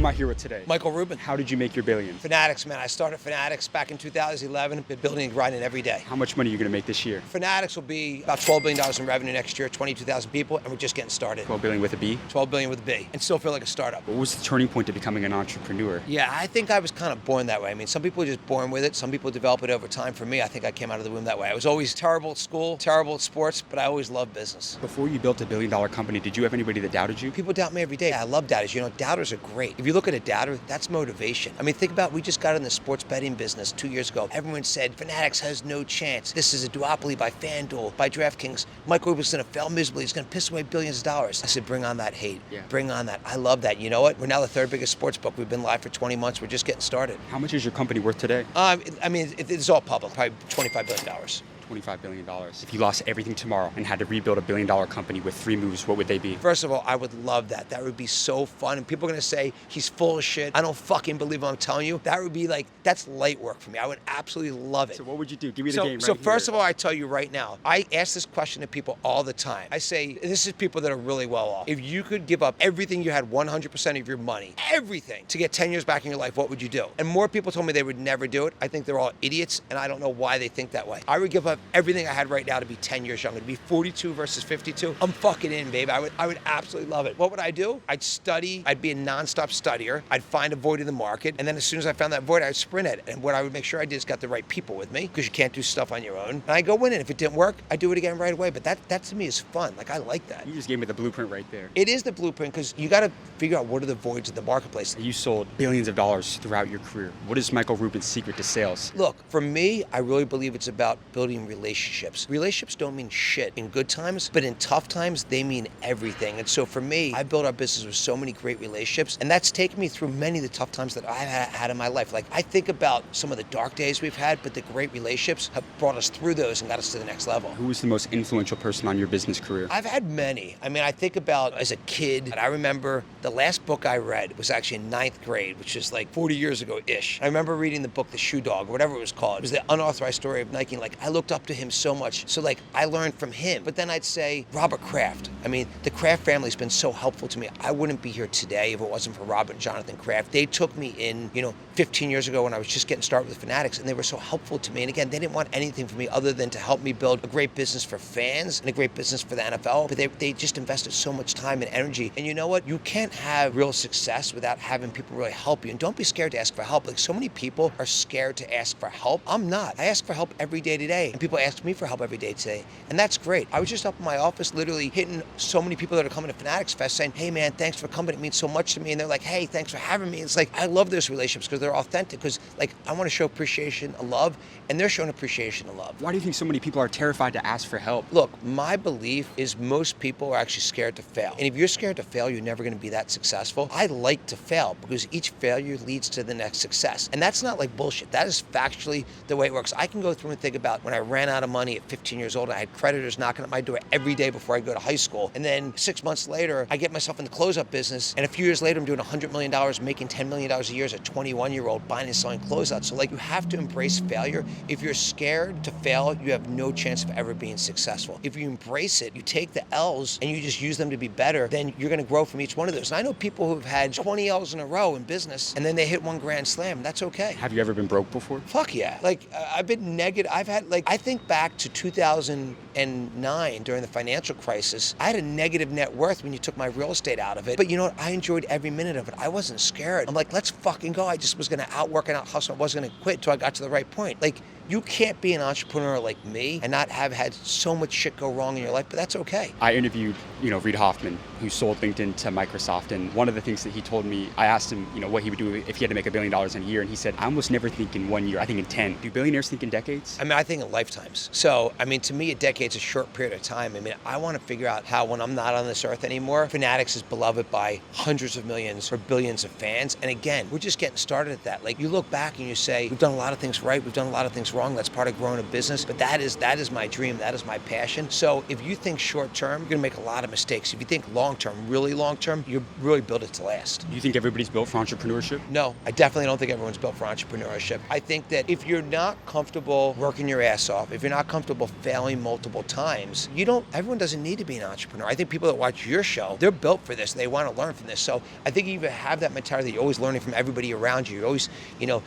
am I here with today? Michael Rubin. How did you make your billions? Fanatics, man. I started Fanatics back in 2011. Been building and grinding every day. How much money are you going to make this year? Fanatics will be about $12 billion in revenue next year, 22,000 people, and we're just getting started. 12 billion with a B? 12 billion with a B, and still feel like a startup. What was the turning point to becoming an entrepreneur? Yeah, I think I was kind of born that way. I mean, some people are just born with it. Some people develop it over time. For me, I think I came out of the womb that way. I was always terrible at school, terrible at sports, but I always loved business. Before you built a billion-dollar company, did you have anybody that doubted you? People doubt me every day. I love doubters. You know, doubters are great. If you look at a doubter, that's motivation. I mean, think about, we just got in the sports betting business 2 years ago. Everyone said, Fanatics has no chance. This is a duopoly by FanDuel, by DraftKings. Mike Rubin's going to fail miserably. He's going to piss away billions of dollars. I said, bring on that hate. Yeah. Bring on that. I love that. You know what? We're now the third biggest sports book. We've been live for 20 months. We're just getting started. How much is your company worth today? I mean, it's all public, probably $25 billion. $25 billion. If you lost everything tomorrow and had to rebuild a billion-dollar company with 3 moves, what would they be? First of all, I would love that. That would be so fun. And people are going to say, he's full of shit. I don't fucking believe what I'm telling you. That would be like, that's light work for me. I would absolutely love it. So what would you do? Give me the game right So first here. of all, I tell you right now, I ask this question to people all the time. I say, this is people that are really well off. If you could give up everything you had, 100% of your money, everything, to get 10 years back in your life, what would you do? And more people told me they would never do it. I think they're all idiots, and I don't know why they think that way. I would give up everything I had right now to be 10 years younger, to be 42 versus 52. I'm fucking in, babe. I would absolutely love it. What would I do? I'd study. I'd be a nonstop studier. I'd find a void in the market, and then as soon as I found that void, I'd sprint at it. And what I would make sure I did is got the right people with me, because you can't do stuff on your own. And I go in it. If it didn't work, I do it again right away. But that to me is fun. Like, I like that. You just gave me the blueprint right there. It is the blueprint, because you got to figure out what are the voids of the marketplace. You sold billions of dollars throughout your career. What is Michael Rubin's secret to sales? Look, for me, I really believe it's about building relationships. Relationships don't mean shit in good times, but in tough times, they mean everything. And so for me, I built our business with so many great relationships, and that's taken me through many of the tough times that I've had in my life. Like, I think about some of the dark days we've had, but the great relationships have brought us through those and got us to the next level. Who was the most influential person on your business career? I've had many. I mean, I think about as a kid, I remember the last book I read was actually in 9th grade, which is like 40 years ago-ish. I remember reading the book, The Shoe Dog, or whatever it was called. It was the unauthorized story of Nike. Like, I looked up to him so much. So like, I learned from him. But then I'd say Robert Kraft. I mean, the Kraft family's been so helpful to me. I wouldn't be here today if it wasn't for Robert and Jonathan Kraft. They took me in, 15 years ago when I was just getting started with Fanatics, and they were so helpful to me. And again, they didn't want anything from me other than to help me build a great business for fans and a great business for the NFL. But they just invested so much time and energy. And you know what? You can't have real success without having people really help you. And don't be scared to ask for help. Like, so many people are scared to ask for help. I'm not. I ask for help every day today. And people ask me for help every day today. And that's great. I was just up in my office literally hitting so many people that are coming to Fanatics Fest saying, hey man, thanks for coming. It means so much to me. And they're like, hey, thanks for having me. It's like, I love those relationships because they're authentic. Because like, I want to show appreciation and love, and they're showing appreciation and love. Why do you think so many people are terrified to ask for help? Look, my belief is most people are actually scared to fail. And if you're scared to fail, you're never going to be that successful. I like to fail because each failure leads to the next success. And that's not like bullshit. That is factually the way it works. I can go through and think about when I ran out of money at 15 years old. I had creditors knocking at my door every day before I go to high school. And then 6 months later, I get myself in the close-up business. And a few years later, I'm doing $100 million, making $10 million a year as a 21-year-old buying and selling closeouts. So like, you have to embrace failure. If you're scared to fail, you have no chance of ever being successful. If you embrace it, you take the L's and you just use them to be better, then you're going to grow from each one of those. And I know people who've had 20 L's in a row in business and then they hit one grand slam. That's okay. Have you ever been broke before? Fuck yeah. Like, I've been negative. I've had, like, I think back to 2009 during the financial crisis. I had a negative net worth when you took my real estate out of it. But you know what? I enjoyed every minute of it. I wasn't scared. I'm like, let's fucking go. I just was going to outwork and out hustle. I wasn't going to quit until I got to the right point. Like, you can't be an entrepreneur like me and not have had so much shit go wrong in your life, but that's okay. I interviewed, Reid Hoffman, who sold LinkedIn to Microsoft, and one of the things that he told me, I asked him, what he would do if he had to make $1 billion in a year, and he said, I almost never think in 1 year, I think in 10. Do billionaires think in decades? I mean, I think in lifetimes. So, I mean, to me, a decade's a short period of time. I mean, I want to figure out how, when I'm not on this earth anymore, Fanatics is beloved by hundreds of millions or billions of fans. And again, we're just getting started at that. Like, you look back and you say, we've done a lot of things right, we've done a lot of things wrong. That's part of growing a business. But that is my dream. That is my passion. So if you think short term, you're going to make a lot of mistakes. If you think long term, really long term, you really build it to last. Do you think everybody's built for entrepreneurship? No, I definitely don't think everyone's built for entrepreneurship. I think that if you're not comfortable working your ass off, if you're not comfortable failing multiple times, everyone doesn't need to be an entrepreneur. I think people that watch your show, they're built for this. They want to learn from this. So I think you have that mentality. You're always learning from everybody around you. You're always,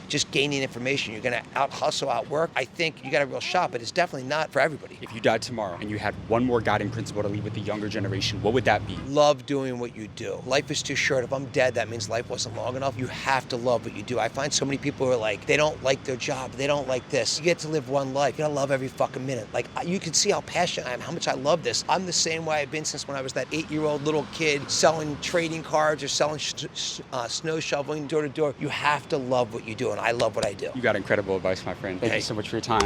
just gaining information. You're going to out hustle, out work. I think you got a real shot, but it's definitely not for everybody. If you died tomorrow and you had one more guiding principle to leave with the younger generation, what would that be? Love doing what you do. Life is too short. If I'm dead, that means life wasn't long enough. You have to love what you do. I find so many people who are like, they don't like their job. They don't like this. You get to live one life. You gotta love every fucking minute. Like, you can see how passionate I am, how much I love this. I'm the same way I've been since when I was that 8-year-old little kid selling trading cards or selling snow shoveling door to door. You have to love what you do, and I love what I do. You got incredible advice, my friend. Thank you so much for your time.